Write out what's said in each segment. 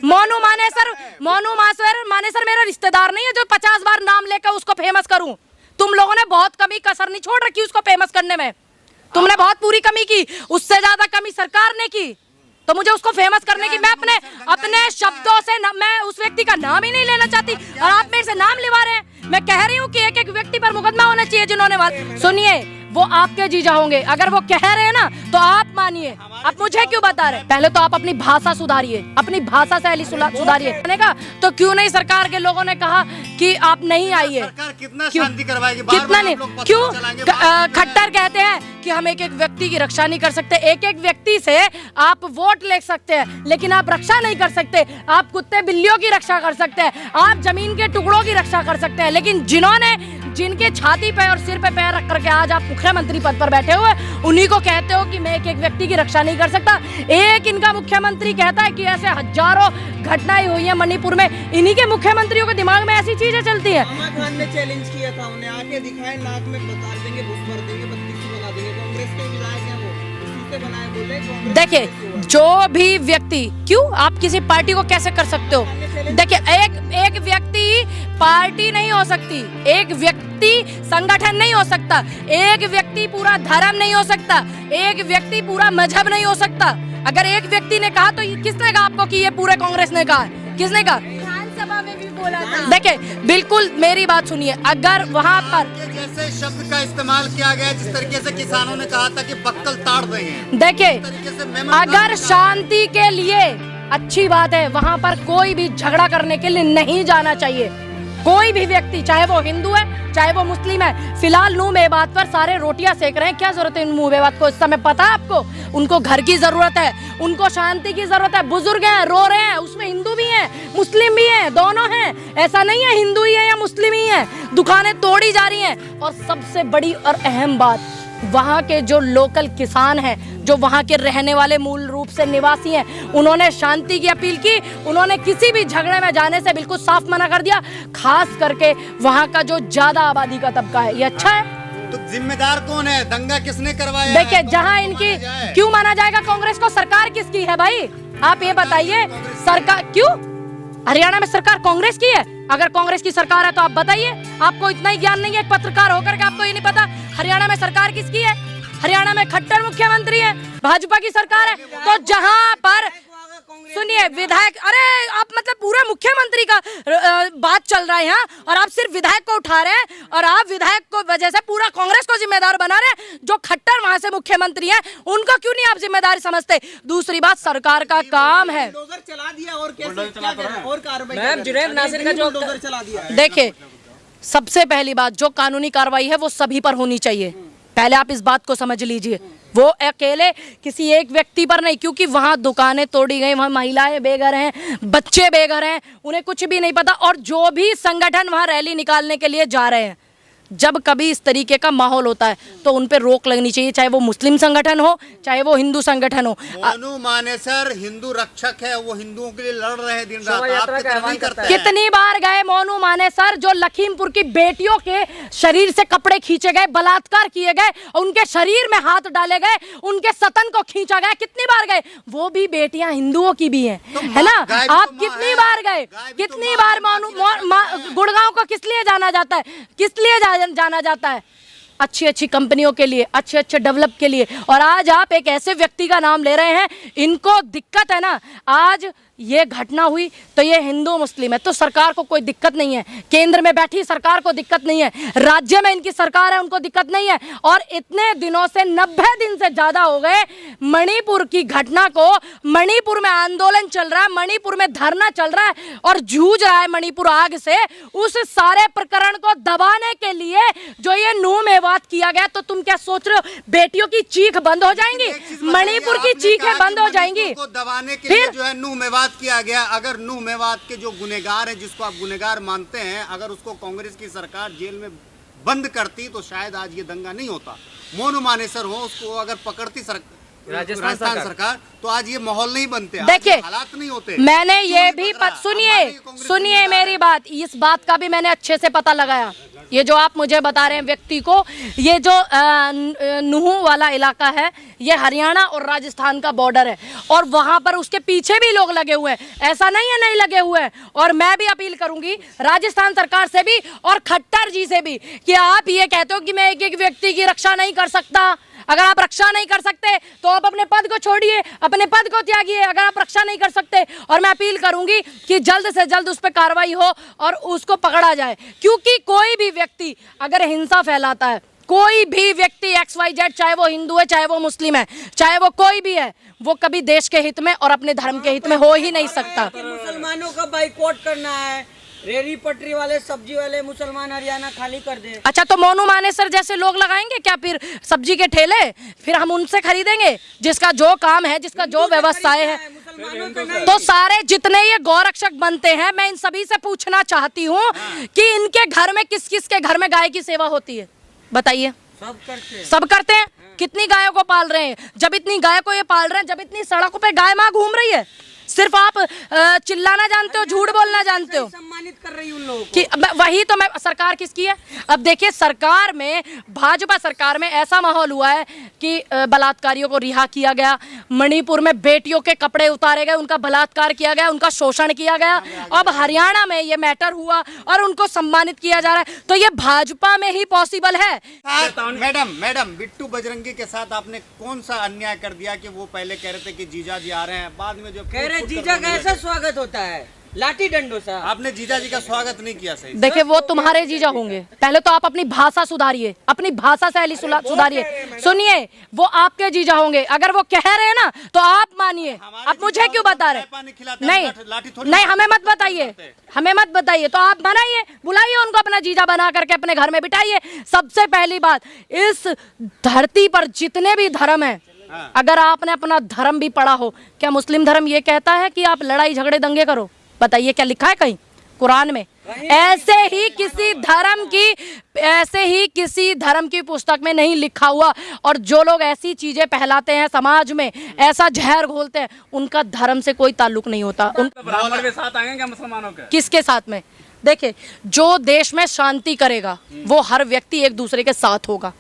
मोनू मानेसर मेरा रिश्तेदार नहीं है जो 50 बार नाम लेकर उसको फेमस करूं। तुम लोगों ने बहुत कमी कसर नहीं छोड़ रखी उसको फेमस करने में, तुमने बहुत पूरी कमी की, उससे ज्यादा कमी सरकार ने की। तो मुझे उसको फेमस करने की, मैं अपने शब्दों से मैं उस व्यक्ति का नाम ही नहीं लेना चाहती और आप मेरे से नाम लिवा रहे हैं। मैं कह रही हूँ कि एक एक व्यक्ति पर मुकदमा होना चाहिए जिन्होंने बात सुनिए। वो आपके जीजा होंगे, अगर वो कह रहे हैं ना तो आप मानिए। आप मुझे क्यों बता रहे हैं? पहले तो आप अपनी भाषा सुधारिए, अपनी भाषा शैली सुधारिए। तो क्यों नहीं सरकार के लोगों ने कहा कि आप नहीं आइए? सरकार कितना शांति करवाएगी? कितना नहीं, क्यों? खट्टर कहते हैं कि हम एक एक व्यक्ति की रक्षा नहीं कर सकते। एक एक व्यक्ति से आप वोट ले सकते हैं लेकिन आप रक्षा नहीं कर सकते। आप कुत्ते बिल्लियों की रक्षा कर सकते हैं, आप जमीन के टुकड़ों की रक्षा कर सकते हैं, लेकिन जिनके छाती पे और सिर पे पैर रख करके आज आप मुख्यमंत्री पद पर बैठे हुए, उन्हीं को कहते हो कि मैं एक एक व्यक्ति की रक्षा नहीं कर सकता। एक इनका मुख्यमंत्री कहता है कि ऐसे हजारों घटनाएं हुई हैं मणिपुर में, इन्हीं के मुख्यमंत्रियों के दिमाग में ऐसी चीजें चलती हैं। आमा खान ने चैलेंज किया था, उन्हें आके दिखाए, नाक में बता देंगे, घुस भर देंगे, 32 बना देंगे। कांग्रेस के विधायक हैं वो, उसी से बनाए बोले। देखिए, जो भी व्यक्ति, क्यों आप किसी पार्टी को कैसे कर सकते हो? देखिए, एक व्यक्ति पार्टी नहीं हो सकती, एक व्यक्ति संगठन नहीं हो सकता, एक व्यक्ति पूरा धर्म नहीं हो सकता, एक व्यक्ति पूरा मजहब नहीं हो सकता। अगर एक व्यक्ति ने कहा तो किसने कहा आपको कि ये पूरे कांग्रेस ने कहा? किसने कहा? विधानसभा में भी बोला था। देखिए, बिल्कुल मेरी बात सुनिए, अगर वहाँ पर जैसे शब्द का इस्तेमाल किया गया, जिस तरीके से किसानों ने कहा था कि बक्कल ताड़ देंगे, देखिए अगर शांति के लिए अच्छी बात है, वहाँ पर कोई भी झगड़ा करने के लिए नहीं जाना चाहिए। कोई भी व्यक्ति, चाहे वो हिंदू है चाहे वो मुस्लिम है। फिलहाल नूह मेवात पर सारे रोटियां सेक रहे हैं, क्या जरूरत है नूह मेवात को? इस समय पता है आपको, उनको घर की जरूरत है, उनको शांति की जरूरत है। बुजुर्ग हैं, रो रहे हैं, उसमें हिंदू भी हैं मुस्लिम भी हैं, दोनों हैं। ऐसा नहीं है हिंदू ही है या मुस्लिम ही है। दुकानें तोड़ी जा रही हैं और सबसे बड़ी और अहम बात, वहाँ के जो लोकल किसान हैं, जो वहाँ के रहने वाले मूल रूप से निवासी हैं, उन्होंने शांति की अपील की। उन्होंने किसी भी झगड़े में जाने से बिल्कुल साफ मना कर दिया, खास करके वहाँ का जो ज्यादा आबादी का तबका है। ये अच्छा है। तो जिम्मेदार कौन है? दंगा किसने करवाया? देखिए, जहाँ इनकी क्यों माना जाएगा कांग्रेस को? सरकार किसकी है भाई? आप ये बताइए, सरकार क्यों? हरियाणा में सरकार कांग्रेस की है। अगर कांग्रेस की सरकार है तो आप बताइए। आपको इतना ही ज्ञान नहीं है पत्रकार होकर के, आपको ये नहीं पता हरियाणा में सरकार किसकी है? हरियाणा में खट्टर मुख्यमंत्री है, भाजपा की सरकार है। तो जहां पर सुनिए विधायक, अरे आप मतलब पूरा मुख्यमंत्री का बात चल रहा है यहाँ और आप सिर्फ विधायक को उठा रहे हैं और आप विधायक को वजह से पूरा कांग्रेस को जिम्मेदार बना रहे हैं। जो खट्टर वहां से मुख्यमंत्री हैं उनको क्यों नहीं आप जिम्मेदारी समझते? दूसरी बात, सरकार का काम है। चला दिया और कैसे और कार्रवाई? जुनैद नासिर का जो चला दिया। देखिए, सबसे पहली बात, जो कानूनी कार्रवाई है वो सभी पर होनी चाहिए। पहले आप इस बात को समझ लीजिए, वो अकेले किसी एक व्यक्ति पर नहीं, क्योंकि वहां दुकानें तोड़ी गई, वहां महिलाएं बेघर हैं, बच्चे बेघर हैं, उन्हें कुछ भी नहीं पता। और जो भी संगठन वहां रैली निकालने के लिए जा रहे हैं, जब कभी इस तरीके का माहौल होता है तो उन पे रोक लगनी चाहिए, चाहे वो मुस्लिम संगठन हो चाहे वो हिंदू संगठन हो। मोनू मानेसर हिंदू रक्षक है, वो हिंदुओं के लिए लड़ रहे हैं दिन रात। आप नहीं करते हैं। कितनी बार गए मोनू मानेसर, जो लखीमपुर की बेटियों के शरीर से कपड़े खींचे गए, बलात्कार किए गए, उनके शरीर में हाथ डाले गए, उनके सतन को खींचा गया, कितनी बार गए? वो भी बेटियां हिंदुओं की भी हैं, है ना? आप कितनी बार गए? कितनी बार गुड़गांव को किस लिए जाना जाता है? किस लिए जाना जाता है? अच्छी अच्छी कंपनियों के लिए, अच्छे अच्छे डेवलप के लिए। और आज आप एक ऐसे व्यक्ति का नाम ले रहे हैं, इनको दिक्कत है ना। आज ये घटना हुई तो ये हिंदू मुस्लिम है तो सरकार को कोई दिक्कत नहीं है, केंद्र में बैठी सरकार को दिक्कत नहीं है, राज्य में इनकी सरकार है उनको दिक्कत नहीं है। और इतने दिनों से 90 दिन से ज्यादा हो गए मणिपुर की घटना को, मणिपुर में आंदोलन चल रहा है, मणिपुर में धरना चल रहा है और जूझ रहा है मणिपुर आग से। उस सारे प्रकरण को दबाने के लिए जो ये नूह मेवात किया गया, तो तुम क्या सोच रहे हो बेटियों की चीख बंद हो जाएंगी? मणिपुर की चीखें बंद हो जाएंगी? दबाने के लिए जो है नूह मेवात किया गया। अगर नूह मेवात के जो गुनेगार हैं, जिसको आप गुनेगार मानते हैं, अगर उसको कांग्रेस की सरकार जेल में बंद करती तो शायद आज ये दंगा नहीं होता। मोनू मानेसर हो, उसको अगर पकड़ती राजस्थान सरकार, तो आज ये माहौल नहीं बनते, देखिए, हालात नहीं होते। मैंने ये क्यों नहीं भी बन रहा? सुनिए हमारी कांग्रेस सुनिए सरकार मेरी बात, इस बात का भी मैंने अच्छे से पता लगाया। ये जो आप मुझे बता रहे हैं व्यक्ति को, ये जो नुहू वाला इलाका है, ये हरियाणा और राजस्थान का बॉर्डर है, और वहां पर उसके पीछे भी लोग लगे हुए हैं, ऐसा नहीं है नहीं लगे हुए हैं। और मैं भी अपील करूंगी राजस्थान सरकार से भी और खट्टर जी से भी कि आप ये कहते हो कि मैं एक एक व्यक्ति की रक्षा नहीं कर सकता। अगर आप रक्षा नहीं कर सकते तो आप अपने पद को छोड़िए, अपने पद को त्यागिए, अगर आप रक्षा नहीं कर सकते। और मैं अपील करूंगी कि जल्द से जल्द उस पर कार्रवाई हो और उसको पकड़ा जाए, क्योंकि कोई भी व्यक्ति अगर हिंसा फैलाता है, कोई भी व्यक्ति XYZ, चाहे वो हिंदू है, चाहे वो मुस्लिम है, चाहे वो कोई भी है, वो कभी देश के हित में और अपने धर्म के हित में हो ही नहीं सकता। मुसलमानों का बाइकआउट करना है, रेहड़ी पटरी वाले, सब्जी वाले मुसलमान हरियाणा खाली कर दे। अच्छा, तो मोनू मानेसर जैसे लोग लगाएंगे क्या फिर सब्जी के ठेले? फिर हम उनसे खरीदेंगे जिसका जो काम है, जिसका जो व्यवसाय है। मुसलमानों का नहीं। तो सारे जितने ये गौरक्षक बनते हैं, मैं इन सभी से पूछना चाहती हूँ कि इनके घर में किस किस के घर में गाय की सेवा होती है, बताइए। सब करते हैं। सब करते हैं। कितनी गायों को पाल रहे हैं? जब इतनी गाय को ये पाल रहे हैं, जब इतनी सड़कों पे गाय माँ घूम रही है, सिर्फ आप चिल्लाना जानते हो, झूठ बोलना जानते हो सम्मानित कर रही उन लोगों को। कि वही तो मैं, सरकार किसकी है? अब देखिए, सरकार में, भाजपा सरकार में ऐसा माहौल हुआ है कि बलात्कारियों को रिहा किया गया, मणिपुर में बेटियों के कपड़े उतारे गए, उनका बलात्कार किया गया, उनका शोषण किया गया। अब हरियाणा में ये मैटर हुआ और उनको सम्मानित किया जा रहा है, तो ये भाजपा में ही पॉसिबल है। मैडम बिट्टू बजरंगी के साथ आपने कौन सा अन्याय कर दिया कि वो पहले कह रहे थे कि जीजा जी आ रहे हैं, बाद में जो कह रहे जीजा का ऐसा स्वागत होता है लाठी डंडों से। आपने जीजा जी का स्वागत नहीं किया सही। देखिए, वो तुम्हारे जीजा होंगे। पहले तो आप अपनी भाषा सुधारिए, अपनी भाषा शैली सुधारिए। सुनिए, वो आपके जीजा होंगे। अगर वो कह रहे हैं ना तो आप मानिए। आप मुझे क्यों बता रहे? नहीं नहीं, हमें मत बताइए, हमें मत बताइए। तो आप बनाइए, बुलाइए उनको अपना जीजा बना करके अपने घर में बिठाइए। सबसे पहली बात, इस धरती पर जितने भी धर्म है, अगर आपने अपना धर्म भी पढ़ा हो, क्या मुस्लिम धर्म ये कहता है कि आप लड़ाई झगड़े दंगे करो? बताइए, क्या लिखा है कहीं कुरान में? ऐसे ही किसी धर्म की पुस्तक में नहीं लिखा हुआ। और जो लोग ऐसी चीजें फैलाते हैं समाज में, ऐसा जहर घोलते हैं, उनका धर्म से कोई ताल्लुक नहीं होता। ब्राह्मण के साथ आएंगे क्या मुसलमानों के? किसके साथ में? देखिए, जो देश में शांति करेगा वो हर व्यक्ति एक दूसरे के साथ होगा,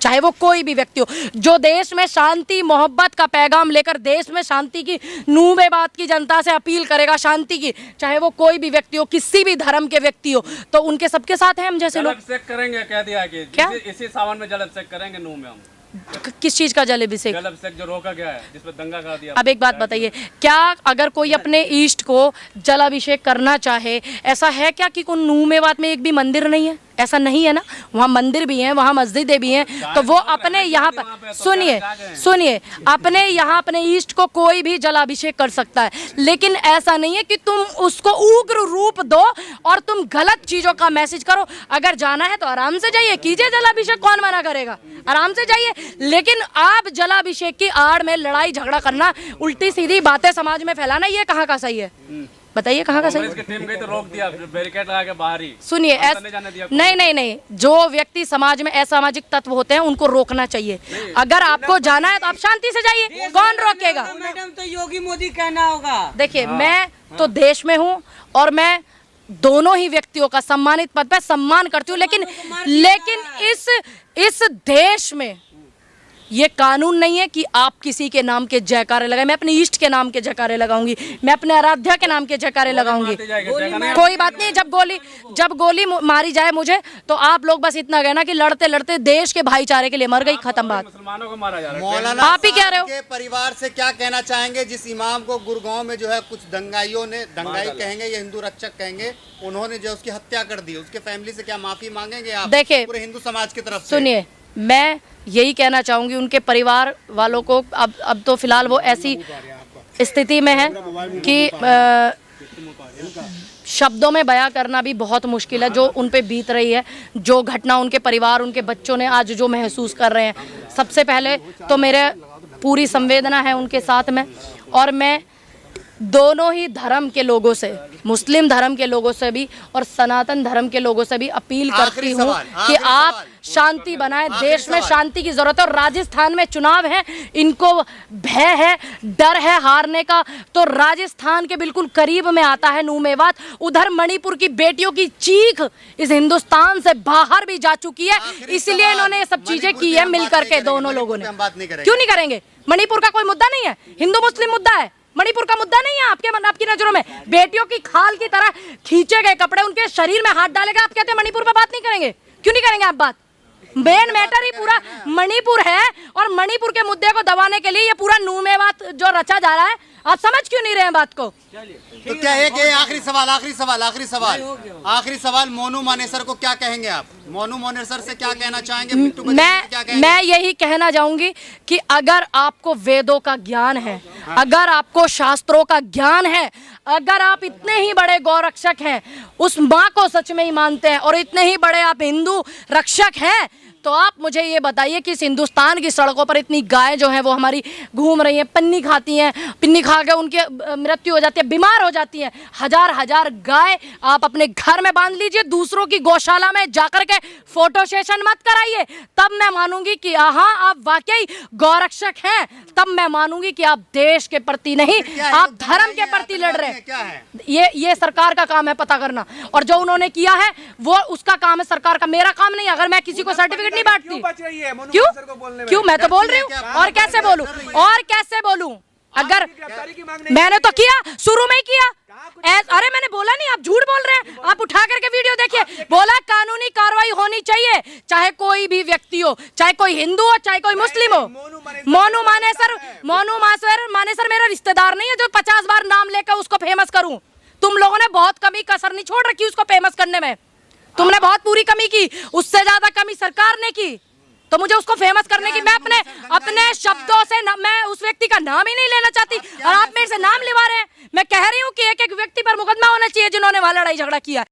चाहे वो कोई भी व्यक्ति हो। जो देश में शांति मोहब्बत का पैगाम लेकर देश में शांति की नूबे बात की जनता से अपील करेगा शांति की, चाहे वो कोई भी व्यक्ति हो, किसी भी धर्म के व्यक्ति हो, तो उनके सबके साथ हैं हम जैसे लोग। जल करेंगे, कह दिया कि क्या? इसी सावन में जल अभिषेक करेंगे नूह में हम। किस चीज का जल अभिषेक? जल अभिषेक जो रोका गया है, जिसमें दंगा करा दिया। अब एक बात बताइए, क्या अगर कोई अपने ईष्ट को जल अभिषेक करना चाहे, ऐसा है क्या कि कोई नूह मेवात में एक भी मंदिर नहीं है? ऐसा नहीं है ना, वहाँ मंदिर भी हैं, वहाँ मस्जिदें भी हैं। तो वो अपने यहाँ पर, सुनिए, अपने यहाँ अपने ईष्ट को कोई भी जलाभिषेक कर सकता है, लेकिन ऐसा नहीं है कि तुम उसको उग्र रूप दो और तुम गलत चीजों का मैसेज करो। अगर जाना है तो आराम से जाइए, कीजिए जलाभिषेक, कौन मना करेगा? आराम से जाइए। लेकिन आप जलाभिषेक की आड़ में लड़ाई झगड़ा करना, उल्टी सीधी बातें समाज में फैलाना, ये कहाँ का सही है? बताइए, कहाँ का सही? कांग्रेस की टीम गई तो रोक दिया, बैरिकेड लगा के बाहर ही। सुनिए, नहीं, जो व्यक्ति समाज में असामाजिक तत्व होते हैं उनको रोकना चाहिए। अगर आपको जाना है तो आप शांति से जाइए, कौन रोकेगा? मैडम, तो योगी मोदी कहना होगा। देखिए, मैं तो देश में हूँ और मैं दोनों ही व्यक्तियों का सम्मानित पद पे सम्मान करती हूँ, लेकिन इस देश में ये कानून नहीं है कि आप किसी के नाम के जयकारे लगाए। मैं अपने इष्ट के नाम के जयकारे लगाऊंगी, मैं अपने आराध्या के नाम के जयकारे लगाऊंगी। कोई बात नहीं, जब गोली मारी जाए मुझे, तो आप लोग बस इतना कहना कि लड़ते लड़ते देश के भाईचारे के लिए मर गई, खत्म बात। मुसलमानों को मारा जा रहा है। मौलाना आप ही कह रहे हो। के परिवार से क्या कहना चाहेंगे जिस इमाम को गुड़गांव में जो है कुछ दंगाइयों ने, दंगाई कहेंगे या हिंदू रक्षक कहेंगे, उन्होंने जो उसकी हत्या कर दी, उसके फैमिली से क्या माफी मांगेंगे आप? देखिए, पूरे हिंदू समाज की तरफ से। सुनिए, मैं यही कहना चाहूंगी उनके परिवार वालों को, अब तो फिलहाल वो ऐसी स्थिति में है कि शब्दों में बयां करना भी बहुत मुश्किल है जो उन पे बीत रही है, जो घटना उनके परिवार, उनके बच्चों ने आज जो महसूस कर रहे हैं। सबसे पहले तो मेरे पूरी संवेदना है उनके साथ में, और मैं दोनों ही धर्म के लोगों से, मुस्लिम धर्म के लोगों से भी और सनातन धर्म के लोगों से भी अपील करती हूँ कि आप शांति बनाएं। देश में शांति की जरूरत है। और राजस्थान में चुनाव है, इनको भय है, डर है हारने का, तो राजस्थान के बिल्कुल करीब में आता है नू मेवात। उधर मणिपुर की बेटियों की चीख इस हिंदुस्तान से बाहर भी जा चुकी है, इसलिए इन्होंने ये सब चीजें की है मिल करके दोनों लोगों ने। क्यों नहीं करेंगे? मणिपुर का कोई मुद्दा नहीं है, हिंदू मुस्लिम मुद्दा है, मणिपुर का मुद्दा नहीं है आपकी नजरों में। बेटियों की खाल की तरह खींचे गए कपड़े, उनके शरीर में हाथ डालेगा, आप कहते हैं मणिपुर पर बात नहीं करेंगे? क्यों नहीं करेंगे आप बात? मेन मैटर ही पूरा मणिपुर है, और मणिपुर के मुद्दे को दबाने के लिए ये पूरा नू मेवात जो रचा जा रहा है, आप समझ क्यों नहीं रहे हैं बात को? तो क्या है कि आखिरी सवाल मोनू मानेसर को क्या कहेंगे आप? मोनू मानेसर से क्या कहना चाहेंगे? बिट्टू बघेल से क्या कहेंगे? मैं यही कहना चाहूंगी कि अगर आपको वेदों का ज्ञान है, अगर आपको शास्त्रों का ज्ञान है, अगर आप इतने ही बड़े गौरक्षक हैं, उस माँ को सच में ही मानते हैं, और इतने ही बड़े आप हिंदू रक्षक हैं, तो आप मुझे ये बताइए कि इस हिंदुस्तान की सड़कों पर इतनी गायें जो हैं वो हमारी घूम रही हैं, पन्नी खाती हैं, पिन्नी खा के उनकी मृत्यु हो जाती है, बीमार हो जाती हैं। हजार हजार गाय आप अपने घर में बांध लीजिए, दूसरों की गौशाला में जाकर के फोटो सेशन मत कराइए, तब मैं मानूंगी कि हाँ आप वाकई गौरक्षक हैं, तब मैं मानूंगी कि आप देश के प्रति नहीं, आप धर्म के प्रति लड़ रहे हैं। ये सरकार का काम है पता करना, और जो उन्होंने किया है वो उसका काम है, सरकार का, मेरा काम नहीं। अगर मैं किसी को सर्टिफिकेट नहीं बांटती, क्यों? मैं तो बोल रही हूँ, और कैसे बोलूं? अगर मैंने तो किया, शुरू में ही किया। अरे मैंने बोला नहीं, आप झूठ बोल रहे हैं, आप उठा करके वीडियो देखिए। बोला कानूनी कार्रवाई होनी चाहिए, चाहे कोई भी व्यक्ति हो, चाहे कोई हिंदू हो, चाहे कोई मुस्लिम हो। मोनू मानेसर मेरा रिश्तेदार नहीं है जो 50 बार नाम लेकर उसको फेमस करूं। तुम लोगों ने बहुत कमी कसर नहीं छोड़ रखी उसको फेमस करने में, तुमने बहुत पूरी कमी की, उससे ज्यादा कमी सरकार ने की। तो मुझे उसको फेमस करने की, मैं अपने शब्दों से मैं उस व्यक्ति का नाम ही नहीं लेना चाहती, और आप मेरे से नाम लिवा रहे हैं। मैं कह रही हूँ कि एक एक व्यक्ति पर मुकदमा होना चाहिए जिन्होंने वहां लड़ाई झगड़ा किया।